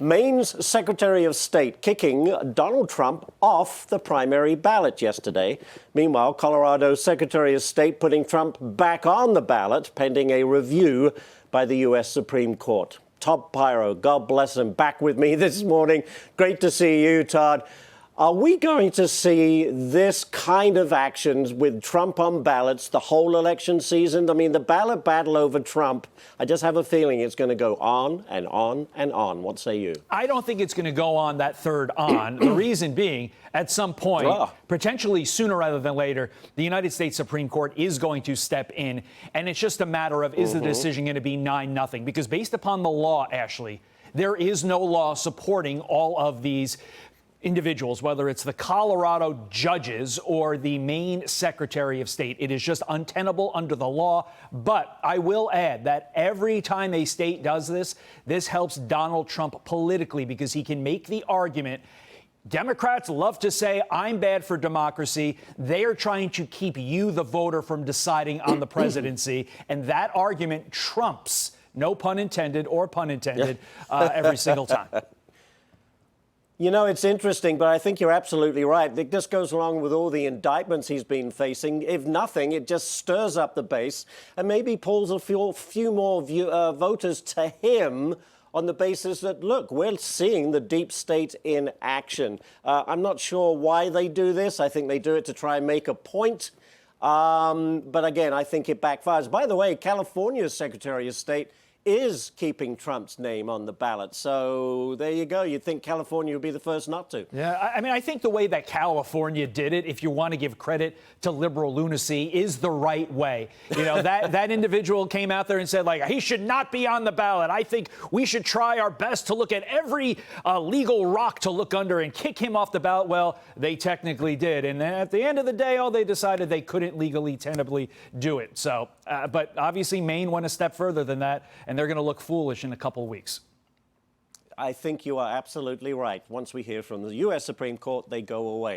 Maine's Secretary of State kicking Donald Trump off the primary ballot yesterday. Meanwhile, Colorado's Secretary of State putting Trump back on the ballot pending a review by the U.S. Supreme Court. Todd Piro, God bless him, back with me this morning. Great to see you, Todd. Are we going to see this kind of actions with Trump on ballots the whole election season? I mean, the ballot battle over Trump, I just have a feeling it's going to go on and on and on. What say you? I don't think it's going to go on that third on. The reason being, at some point, potentially sooner rather than later, the United States Supreme Court is going to step in. And it's just a matter of, is the decision going to be 9-0? Because based upon the law, Ashley, there is no law supporting all of these individuals, whether it's the Colorado judges or the Maine Secretary of State. It is just untenable under the law. But I will add that every time a state does this, this helps Donald Trump politically because he can make the argument. Democrats love to say, I'm bad for democracy. They are trying to keep you, the voter, from deciding on the presidency. And that argument trumps, no pun intended or pun intended, every single time. You know, it's interesting, but I think you're absolutely right. This goes along with all the indictments he's been facing. If nothing, it just stirs up the base and maybe pulls a few more voters to him on the basis that, look, we're seeing the deep state in action. I'm not sure why they do this. I think they do it to try and make a point. But again, I think it backfires. By the way, California's Secretary of State is keeping Trump's name on the ballot. So there you go. You'd think California would be the first not to. Yeah, I mean, I think the way that California did it, if you want to give credit to liberal lunacy, is the right way. You know, that individual came out there and said, like, he should not be on the ballot. I think we should try our best to look at every legal rock to look under and kick him off the ballot. Well, they technically did. And then at the end of the day, they decided they couldn't legally, tenably do it. So, but obviously Maine went a step further than that, and they're going to look foolish in a couple of weeks. I think you are absolutely right. Once we hear from the U.S. Supreme Court, they go away.